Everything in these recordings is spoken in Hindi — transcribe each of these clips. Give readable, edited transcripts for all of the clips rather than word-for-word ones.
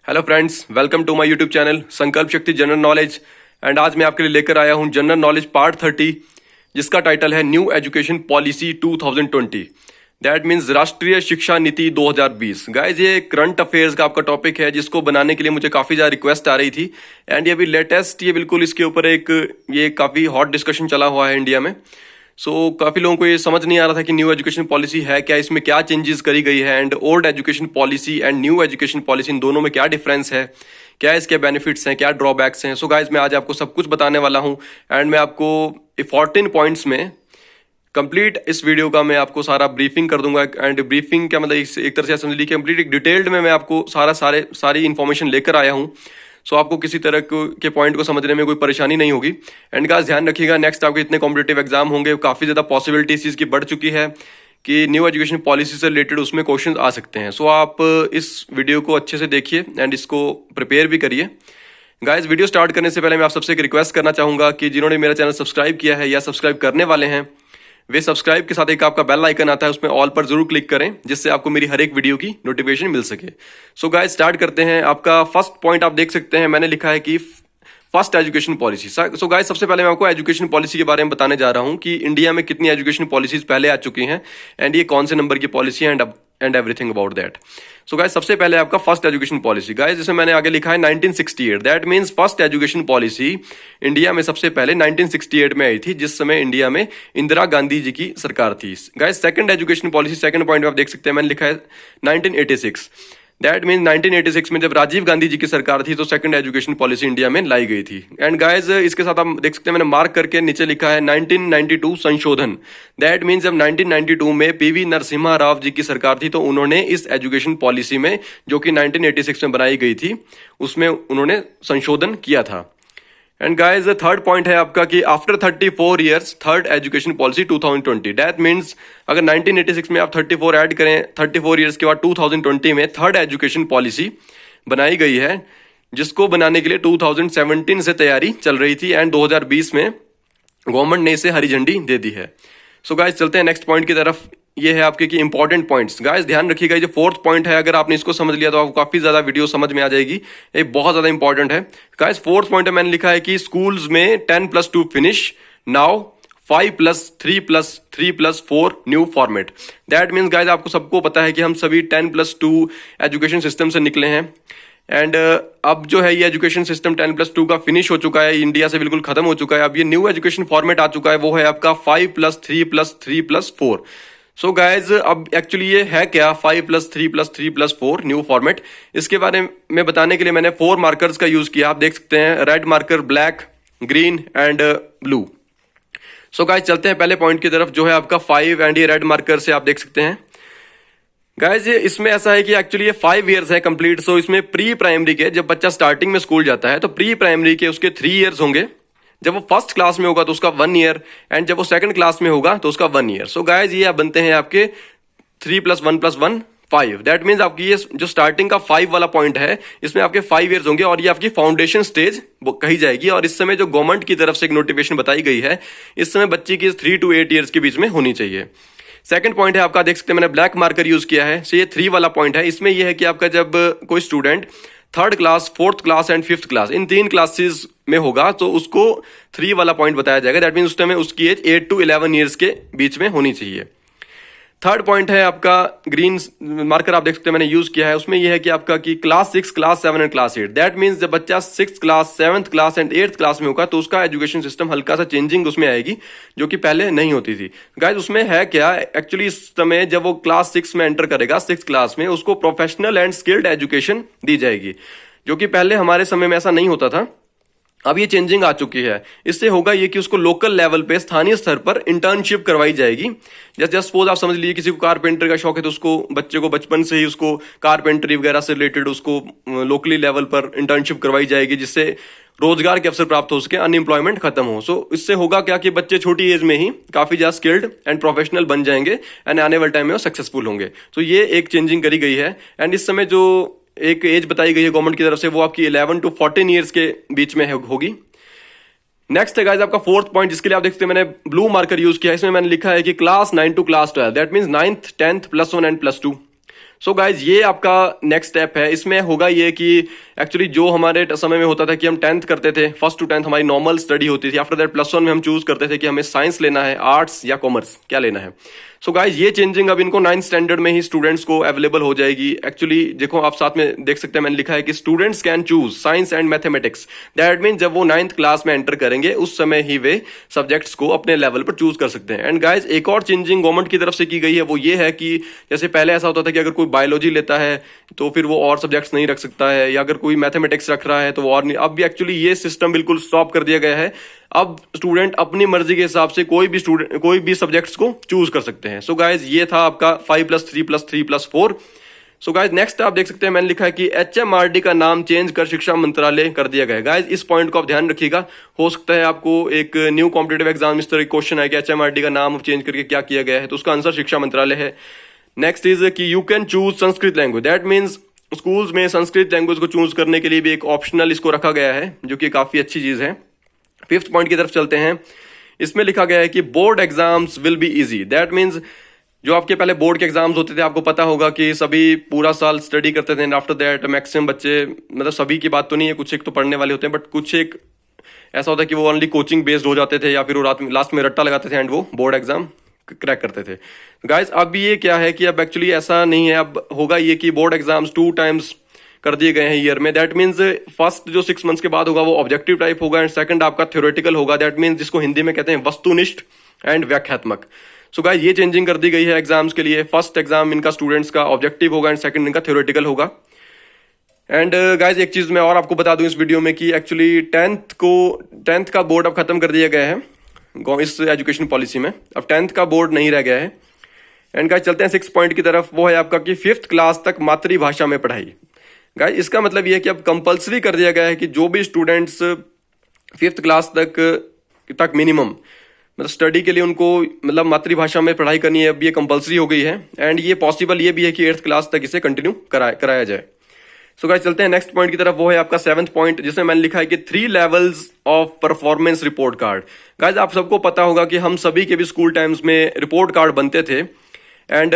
Hello friends, welcome to my YouTube channel Sankalp Shakti general knowledge. And आज मैं आपके लिए लेकर आया हूं जनरल नॉलेज पार्ट 30, जिसका टाइटल है new education policy 2020। That means राष्ट्रीय शिक्षा नीति 2020। गाइज, ये करंट अफेयर्स का आपका टॉपिक है, जिसको बनाने के लिए मुझे काफी ज्यादा रिक्वेस्ट आ रही थी। एंड ये अभी लेटेस्ट, ये बिल्कुल इसके ऊपर ये काफी हॉट डिस्कशन चला हुआ है इंडिया में। काफी लोगों को ये समझ नहीं आ रहा था कि न्यू एजुकेशन पॉलिसी है क्या, इसमें क्या चेंजेस करी गई है, and old education policy and new education policy in दोनों में क्या डिफरेंस है, क्या इसके बेनिफिट्स हैं, क्या ड्रॉबैक्स हैं। गाइज, मैं आज आपको सब कुछ बताने वाला हूं। एंड मैं आपको 14 पॉइंट्स में कंप्लीट इस वीडियो का मैं आपको सारा ब्रीफिंग कर दूंगा। एंड ब्रीफिंग क्या मतलब, एक तरह से समझ लीजिए कंप्लीट एक डिटेल्ड में मैं आपको सारी इन्फॉर्मेशन लेकर आया हूं। आपको किसी तरह के पॉइंट को समझने में कोई परेशानी नहीं होगी। एंड गाइस, ध्यान रखिएगा, नेक्स्ट आपके इतने कॉम्पिटेटिव एग्जाम होंगे, काफी ज्यादा पॉसिबिलिटी इस चीज की बढ़ चुकी है कि न्यू एजुकेशन पॉलिसी से रिलेटेड उसमें क्वेश्चंस आ सकते हैं। आप इस वीडियो को अच्छे से देखिए एंड इसको प्रिपेयर भी करिए। गाइस, वीडियो स्टार्ट करने से पहले मैं आप सबसे एक रिक्वेस्ट करना चाहूंगा कि जिन्होंने मेरा चैनल सब्सक्राइब किया है या सब्सक्राइब करने वाले हैं, वे सब्सक्राइब के साथ एक आपका बेल आइकन आता है, उसमें ऑल पर जरूर क्लिक करें, जिससे आपको मेरी हर एक वीडियो की नोटिफिकेशन मिल सके। गाइस, स्टार्ट करते हैं। आपका फर्स्ट पॉइंट आप देख सकते हैं, मैंने लिखा है कि फर्स्ट एजुकेशन पॉलिसी। गाइस, सबसे पहले मैं आपको एजुकेशन पॉलिसी के बारे में बताने जा रहा हूं कि इंडिया में कितनी एजुकेशन पॉलिसीज पहले आ चुकी हैं एंड ये कौन से नंबर की पॉलिसी है and everything about that. Guys, सबसे पहले आपका फर्स्ट एजुकेशन पॉलिसी। गाइस, जिसे मैंने आगे लिखा है 1968। That means first education policy India में सबसे पहले 1968 में आई थी, जिस समय इंडिया में इंदिरा गांधी जी की सरकार थी। Guys, second education policy, second point में आप देख सकते हैं, मैंने लिखा है 1986। दैट मीन 1986 में जब राजीव गांधी जी की सरकार थी तो सेकंड एजुकेशन पॉलिसी इंडिया में लाई गई थी। एंड गाइस, इसके साथ आप देख सकते हैं, मैंने मार्क करके नीचे लिखा है 1992 संशोधन। दैट मीन जब 1992 में पीवी नरसिम्हा राव जी की सरकार थी तो उन्होंने इस एजुकेशन पॉलिसी में, जो कि 1986 में बनाई गई थी, उसमें उन्होंने संशोधन किया था। एंड गाइस, थर्ड पॉइंट है आपका कि after 34 years third education policy 2020। That means अगर 1986 में आप 34 ऐड करें, 34 इयर्स के बाद 2020 में थर्ड एजुकेशन पॉलिसी बनाई गई है, जिसको बनाने के लिए 2017 से तैयारी चल रही थी एंड 2020 में गवर्नमेंट ने इसे हरी झंडी दे दी है। गाइस, चलते हैं नेक्स्ट पॉइंट की तरफ। ये है आपके कि इंपॉर्टेंट पॉइंट्स। गाइस, ध्यान रखिएगा, ये जो फोर्थ पॉइंट है, अगर आपने इसको समझ लिया तो आपको काफी ज्यादा वीडियो समझ में आ जाएगी। ये बहुत ज्यादा इंपॉर्टेंट है। गाइस, फोर्थ पॉइंट में मैंने लिखा है कि स्कूल्स में 10+2 finish now 5+3+3+4 new format. That means guys, आपको सबको पता है कि हम सभी 10+2 एजुकेशन सिस्टम से निकले हैं। एंड अब जो है ये एजुकेशन सिस्टम 10+2 का फिनिश हो चुका है, इंडिया से बिल्कुल खत्म हो चुका है। अब ये न्यू एजुकेशन फॉर्मेट आ चुका है, वो है आपका 5+3+3+4। गाइज, अब एक्चुअली ये है क्या 5+3+3+4 न्यू फॉर्मेट, इसके बारे में बताने के लिए मैंने 4 मार्कर्स का यूज किया। आप देख सकते हैं, red marker, black, green and blue. Guys, चलते हैं पहले पॉइंट की तरफ, जो है आपका 5 एंड ये रेड मार्कर से आप देख सकते हैं। गाइज, इसमें ऐसा है कि एक्चुअली ये 5 इयर्स है कंप्लीट। इसमें प्री प्राइमरी के, जब बच्चा स्टार्टिंग में स्कूल जाता है तो प्री प्राइमरी के उसके 3 इयर्स होंगे। जब वो फर्स्ट क्लास में होगा तो उसका 1 ईयर, एंड जब वो सेकंड क्लास में होगा तो उसका 1 ईयर। गाइज, ये बनते हैं आपके 3+1+1 5। दैट मीन्स आपकी ये जो स्टार्टिंग का 5 वाला पॉइंट है, इसमें आपके 5 इयर्स होंगे और ये आपकी फाउंडेशन स्टेज कही जाएगी। और इस समय जो गवर्नमेंट की तरफ से एक नोटिफिकेशन बताई गई है, इस समय बच्चे की 3 to 8 ईयर्स के बीच में होनी चाहिए। सेकंड पॉइंट है आपका, देख सकते हैं मैंने ब्लैक मार्कर यूज किया है, ये 3 वाला पॉइंट है। इसमें यह है कि आपका जब कोई student 3rd class, 4th class and 5th class, in 3 classes में होगा तो उसको 3 वाला पॉइंट बताया जाएगा। दैट मीन उस टाइम उसकी एज 8 to 11 ईयर्स के बीच में होनी चाहिए। थर्ड पॉइंट है आपका, ग्रीन मार्कर आप देख सकते हैं मैंने यूज किया है, उसमें यह है कि आपका कि class 6, class 7 and class 8। That means जब बच्चा 6th class, 7th class and 8th class में होगा तो उसका एजुकेशन सिस्टम हल्का सा चेंजिंग उसमें आएगी, जो कि पहले नहीं होती थी। गाइस, उसमें है क्या एक्चुअली, इस समय जब वो क्लास 6 में एंटर करेगा, 6th क्लास में, उसको प्रोफेशनल एंड स्किल्ड एजुकेशन दी जाएगी, जो कि पहले हमारे समय में ऐसा नहीं होता था। अब ये चेंजिंग आ चुकी है। इससे होगा ये कि उसको लोकल लेवल पे, स्थानीय स्तर पर इंटर्नशिप करवाई जाएगी। जस्ट सपोज आप समझ लीजिए किसी को कारपेंटर का शौक है तो उसको, बच्चे को बचपन से ही उसको कारपेंटरी वगैरह से रिलेटेड उसको लोकली लेवल पर इंटर्नशिप करवाई जाएगी, जिससे रोजगार के अवसर प्राप्त हो सके, अनएम्प्लॉयमेंट खत्म हो। इससे होगा क्या कि बच्चे छोटी एज में ही काफी ज्यादा स्किल्ड एंड प्रोफेशनल बन जाएंगे एंड आने वाले टाइम में वो सक्सेसफुल होंगे। ये एक चेंजिंग करी गई है। एंड इस समय जो एक एज बताई गई है गवर्नमेंट की तरफ से, वो आपकी 11 to 14 ईयर्स के बीच में होगी। नेक्स्ट है गाइस आपका 4th पॉइंट, जिसके लिए आप देखते हैं मैंने ब्लू मार्कर यूज किया है। इसमें मैंने लिखा है कि class 9 to class 12। That means 9th, 10th, +1 and +2। So guys ये आपका नेक्स्ट स्टेप है। इसमें होगा ये कि एक्चुअली जो हमारे समय में होता था कि हम 10th करते थे, फर्स्ट टू 10th हमारी नॉर्मल स्टडी होती थी। आफ्टर दैट +1 में हम चूज करते थे कि हमें साइंस लेना है, आर्ट्स या कॉमर्स, क्या लेना है। सो गाइज ये चेंजिंग अब इनको 9th स्टैंडर्ड में ही स्टूडेंट्स को अवेलेबल हो जाएगी। एक्चुअली देखो आप साथ में देख सकते हैं, मैंने लिखा है कि students can choose science and mathematics. That mean जब वो 9th क्लास में एंटर करेंगे उस समय ही वे सब्जेक्ट्स को अपने लेवल पर चूज कर सकते हैं। एंड गाइज एक और चेंजिंग गवर्नमेंट की तरफ से की गई है, वो ये है कि जैसे पहले ऐसा होता था कि अगर कोई बायोलॉजी लेता है तो फिर वो और सब्जेक्ट्स नहीं रख सकता है, या अगर कोई मैथमेटिक्स रख रहा है तो वो और नहीं। अब भी एक्चुअली ये सिस्टम बिल्कुल स्टॉप कर दिया गया है। अब स्टूडेंट अपनी मर्जी के हिसाब से कोई भी सब्जेक्ट्स को चूज कर सकते हैं। सो गाइज ये था आपका 5+3+3+4। सो गाइज नेक्स्ट आप देख सकते हैं, मैंने लिखा है कि HMRD का नाम चेंज कर शिक्षा मंत्रालय कर दिया गया है। गाइज इस पॉइंट को आप ध्यान रखिएगा, हो सकता है आपको एक न्यू कॉम्पिटेटिव एग्जाम इस तरह क्वेश्चन है कि HMRD का नाम चेंज करके क्या किया गया है, तो उसका आंसर शिक्षा मंत्रालय है। नेक्स्ट इज कि you can choose Sanskrit language. That means schools में संस्कृत लैंग्वेज को चूज करने के लिए भी एक ऑप्शनल इसको रखा गया है, जो कि काफी अच्छी चीज है। 5th पॉइंट की तरफ चलते हैं। इसमें लिखा गया है कि board exams will be easy. That means जो आपके पहले बोर्ड के एग्जाम्स होते थे, आपको पता होगा कि सभी पूरा साल स्टडी करते थे, आफ्टर दैट मैक्सिमम बच्चे, मतलब सभी की बात तो नहीं है, कुछ एक तो पढ़ने वाले होते हैं, बट कुछ एक ऐसा होता है कि वो ओनली कोचिंग बेस्ड हो जाते थे, या फिर वो लास्ट में रट्टा लगाते थे एंड वो बोर्ड एग्जाम क्रैक करते थे। गाइज अब ये क्या है कि अब एक्चुअली ऐसा नहीं है, अब होगा ये कि बोर्ड एग्जाम्स 2 टाइम्स कर दिए गए हैं ईयर में। दैट मीन्स फर्स्ट जो 6 मंथ्स के बाद होगा वो ऑब्जेक्टिव टाइप होगा, एंड सेकंड आपका थ्योरेटिकल होगा। दैट मीन्स जिसको हिंदी में कहते हैं वस्तुनिष्ठ एंड व्याख्यात्मक। सो गाइस ये चेंजिंग कर दी गई है एग्जाम्स के लिए। फर्स्ट एग्जाम इनका स्टूडेंट्स का ऑब्जेक्टिव होगा एंड सेकंड इनका थ्योरेटिकल होगा। एंड गाइज एक चीज मैं और आपको बता दूं इस वीडियो में कि एक्चुअली 10th का बोर्ड अब खत्म कर दिया गया है इस एजुकेशन पॉलिसी में। अब 10th का बोर्ड नहीं रह गया है। एंड गाइज चलते हैं 6 पॉइंट की तरफ, वो है आपका कि 5th क्लास तक मातृभाषा में पढ़ाई। गाइज इसका मतलब ये है कि अब कंपलसरी कर दिया गया है कि जो भी स्टूडेंट्स 5th क्लास तक मिनिमम मतलब स्टडी के लिए उनको मतलब मातृभाषा में पढ़ाई करनी है, अब ये कंपलसरी हो गई है। एंड ये पॉसिबल ये भी है कि 8th क्लास तक इसे कंटिन्यू कराया जाए। सो गाइस चलते हैं नेक्स्ट पॉइंट की तरफ, वो है आपका 7th पॉइंट, जिसमें मैंने लिखा है कि 3 levels of performance report card. Guys आप सबको पता होगा कि हम सभी के भी स्कूल टाइम्स में रिपोर्ट कार्ड बनते थे। एंड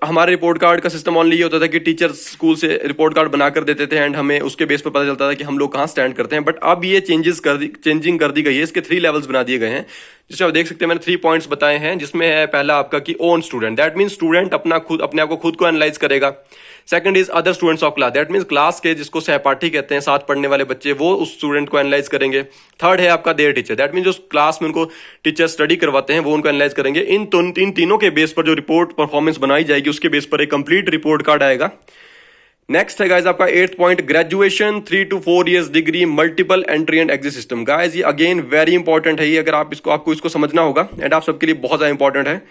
हमारे रिपोर्ट कार्ड का सिस्टम ऑनली ये होता था कि टीचर्स स्कूल से रिपोर्ट कार्ड बना कर देते थे एंड हमें उसके बेस पर पता चलता था कि हम लोग कहाँ स्टैंड करते हैं। बट अब ये चेंजिंग कर दी गई है, इसके 3 लेवल्स बना दिए गए हैं, जिसमें आप देख सकते हैं मैंने 3 पॉइंट्स बताए हैं। जिसमें है पहला आपका कि own student. That mean student अपने आप को खुद को एनालाइज करेगा। Second is other students of class. That means class के जिसको सहपाठी कहते हैं, साथ पढ़ने वाले बच्चे, वो उस स्टूडेंट को एनालाइज करेंगे। थर्ड है आपका देयर टीचर। दैट मीन्स जो क्लास में उनको टीचर स्टडी करवाते हैं वो उनको एनालाइज करेंगे। इन तीनों के बेस पर जो रिपोर्ट परफॉर्मेंस बनाई जाएगी उसके बेस पर एक कंप्लीट रिपोर्ट कार्ड आएगा। नेक्स्ट है गाइज आपका 8th point, graduation 3 to 4 years degree multiple entry and exit system. Guys ये अगेन वेरी इंपॉर्टेंट है, ये अगर आपको इसको समझना होगा एंड आप सबके लिए बहुत ज्यादा इंपॉर्टेंट है।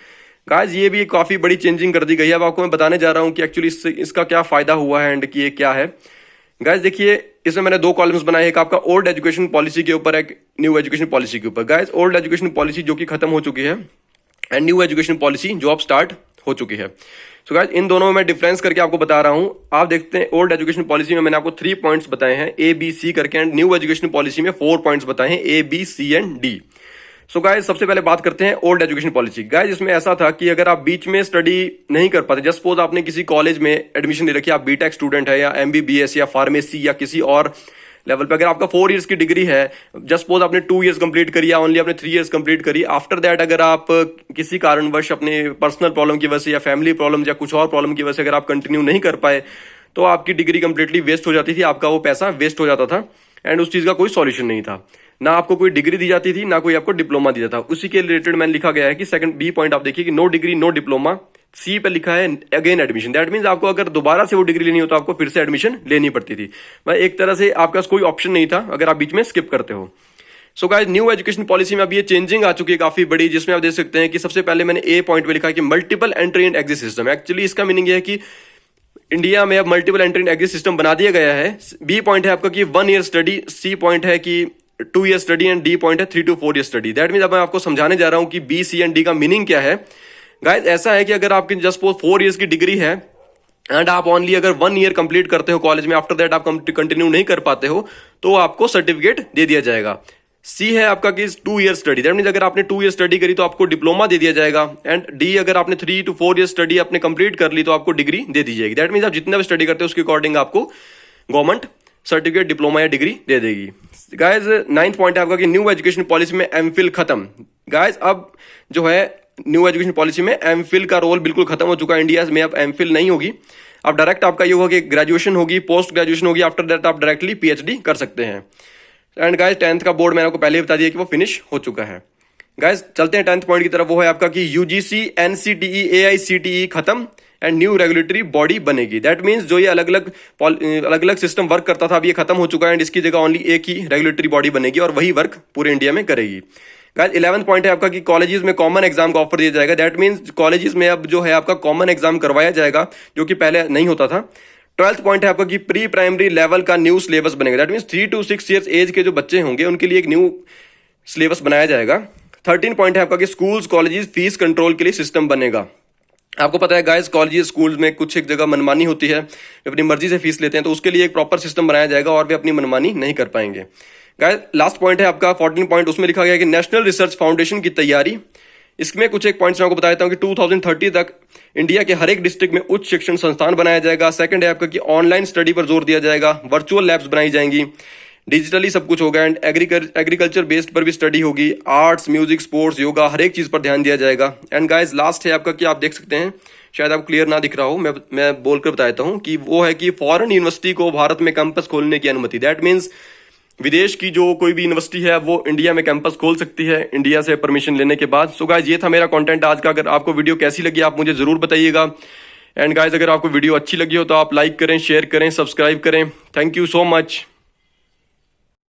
गाइज ये भी काफी बड़ी चेंजिंग कर दी गई है। अब आपको मैं बताने जा रहा हूं कि एक्चुअली इसका क्या फायदा हुआ है एंड कि ये क्या है। गाइज देखिए इसमें मैंने 2 कॉलम्स बनाए, एक आपका ओल्ड एजुकेशन पॉलिसी के ऊपर, एक न्यू एजुकेशन पॉलिसी के ऊपर। गाइज ओल्ड एजुकेशन पॉलिसी जो कि खत्म हो चुकी है एंड न्यू एजुकेशन पॉलिसी जो अब स्टार्ट हो चुकी है। सो गाइज इन दोनों में मैं डिफरेंस करके आपको बता रहा हूं। आप देखते हैं ओल्ड एजुकेशन पॉलिसी में मैंने आपको 3 पॉइंट्स बताए हैं ABC करके, एंड न्यू एजुकेशन पॉलिसी में 4 पॉइंट्स बताए हैं ABC and D। So guys सबसे पहले बात करते हैं ओल्ड एजुकेशन पॉलिसी। गाइज इसमें ऐसा था कि अगर आप बीच में स्टडी नहीं कर पाते, जस्ट सपोज आपने किसी कॉलेज में एडमिशन ले रखी, आप बीटेक स्टूडेंट है या MBBS या फार्मेसी या किसी और लेवल पे, अगर आपका 4 इयर्स की डिग्री है, जस्ट सपोज आपने 2 इयर्स कंप्लीट करी या ओनली आपने 3 इयर्स कंप्लीट करी, आफ्टर दैट अगर आप किसी कारणवश अपने पर्सनल प्रॉब्लम की वजह से या फैमिली प्रॉब्लम या कुछ और प्रॉब्लम की वजह से अगर आप कंटिन्यू नहीं कर पाए तो आपकी डिग्री कंप्लीटली वेस्ट हो जाती थी, आपका वो पैसा वेस्ट हो जाता था एंड उस चीज का कोई सॉल्यूशन नहीं था। ना आपको कोई डिग्री दी जाती थी, ना कोई आपको डिप्लोमा दिया था। उसी के रिलेटेड मैंने लिखा गया है कि सेकंड B पॉइंट आप देखिए कि no degree no diploma. C पे लिखा है अगेन एडमिशन। दैट मीन्स आपको अगर दोबारा से वो डिग्री लेनी हो तो आपको फिर से एडमिशन लेनी पड़ती थी। मैं एक तरह से आपका कोई ऑप्शन नहीं था अगर आप बीच में स्किप करते हो। So guys new education policy में अब ये चेंजिंग आ चुकी है काफी बड़ी, जिसमें आप देख सकते हैं कि सबसे पहले मैंने A पॉइंट पे लिखा है कि multiple entry and exit system. Actually इसका मीनिंग ये है कि इंडिया में अब multiple entry and exit system बना दिया गया है। B पॉइंट है आपका कि 1 ईयर स्टडी, C पॉइंट है कि 2 year study and D point है 3 to 4 year study. That means अब मैं आपको समझाने जा रहा हूं कि B, C एंड D का मीनिंग क्या है। गाइस ऐसा है कि अगर आपकी जस्ट सपोज 4 इयर्स की डिग्री है एंड आप ओनली अगर 1 ईयर कंप्लीट करते हो कॉलेज में, आफ्टर दैट आप कंटिन्यू नहीं कर पाते हो तो आपको सर्टिफिकेट दे दिया जाएगा। सी है आपका कि 2 ईयर स्टडी, दैट मीन अगर आपने 2 ईयर स्टडी करी तो आपको डिप्लोमा दे दिया जाएगा। एंड डी अगर आपने 3 to 4 ईयर स्टडी अपने कंप्लीट कर ली तो आपको डिग्री दे दी जाएगी। दैट मीन आप जितना भी स्टडी करते हो उसके अकॉर्डिंग आपको गवर्नमेंट सर्टिफिकेट, डिप्लोमा या डिग्री दे देगी। गाइज 9th पॉइंट है आपका कि न्यू एजुकेशन पॉलिसी में एमफिल खत्म। गाइज अब जो है न्यू एजुकेशन पॉलिसी में एमफिल का रोल बिल्कुल खत्म हो चुका है। इंडिया में अब एमफिल नहीं होगी, अब डायरेक्ट आपका ये होगा कि ग्रेजुएशन होगी, पोस्ट ग्रेजुएशन होगी, आफ्टर दैट आप डायरेक्टली पीएचडी कर सकते हैं। एंड गाइज 10th का बोर्ड मैंने आपको पहले ही बता दिया कि वो फिनिश हो चुका है। गाइज चलते हैं 10th पॉइंट की तरफ, वो है आपका कि यूजीसी, एनसीटीई, एआईसीटीई खत्म एंड न्यू रेगुलेटरी बॉडी बनेगी। दैट मीन्स जो ये अलग अलग सिस्टम वर्क करता था अब ये खत्म हो चुका है एंड इसकी जगह ओनली एक ही रेगुलेटरी बॉडी बनेगी और वही वर्क पूरे इंडिया में करेगी। गाइज 11th पॉइंट है आपका कि कॉलेजेस में कॉमन एग्जाम का ऑफर दिया जाएगा। दैट मीन्स कॉलेजेस में अब जो है आपका कॉमन एग्जाम करवाया जाएगा जो कि पहले नहीं होता था। 12th पॉइंट है आपका कि प्री प्राइमरी लेवल का न्यू सिलेबस बनेगा। That means 3 to 6 years age के जो बच्चे होंगे उनके लिए एक न्यू सिलेबस बनाया जाएगा। 13 पॉइंट है आपका कि स्कूल्स कॉलेजेस फीस कंट्रोल के लिए सिस्टम बनेगा। आपको पता है गाइस कॉलेजेस स्कूल्स में कुछ एक जगह मनमानी होती है, अपनी मर्जी से फीस लेते हैं, तो उसके लिए एक प्रॉपर सिस्टम बनाया जाएगा और वे अपनी मनमानी नहीं कर पाएंगे। गाइस लास्ट पॉइंट है आपका 14 पॉइंट, उसमें लिखा गया है कि नेशनल रिसर्च फाउंडेशन की तैयारी। इसमें कुछ एक पॉइंट्स मैं आपको बता देता हूँ कि 2030 तक इंडिया के हर एक डिस्ट्रिक्ट में उच्च शिक्षण संस्थान बनाया जाएगा। सेकंड है आपका कि ऑनलाइन स्टडी पर जोर दिया जाएगा, वर्चुअल लैब्स बनाई जाएंगी, डिजिटली सब कुछ होगा एंड एग्रीकल्चर बेस्ड पर भी स्टडी होगी, आर्ट्स, म्यूजिक, स्पोर्ट्स, योगा, हर एक चीज पर ध्यान दिया जाएगा। एंड गाइस लास्ट है आपका कि आप देख सकते हैं, शायद आपको क्लियर ना दिख रहा हो, मैं बोलकर बता देता हूँ कि वो है कि फॉरेन यूनिवर्सिटी को भारत में कैंपस खोलने की अनुमति। दैट मीन्स विदेश की जो कोई भी यूनिवर्सिटी है वो इंडिया में कैंपस खोल सकती है इंडिया से परमिशन लेने के बाद। सो गाइज ये था मेरा कंटेंट आज का। अगर आपको वीडियो कैसी लगी आप मुझे जरूर बताइएगा। एंड गाइज अगर आपको वीडियो अच्छी लगी हो तो आप लाइक करें, शेयर करें, सब्सक्राइब करें। Thank you so much.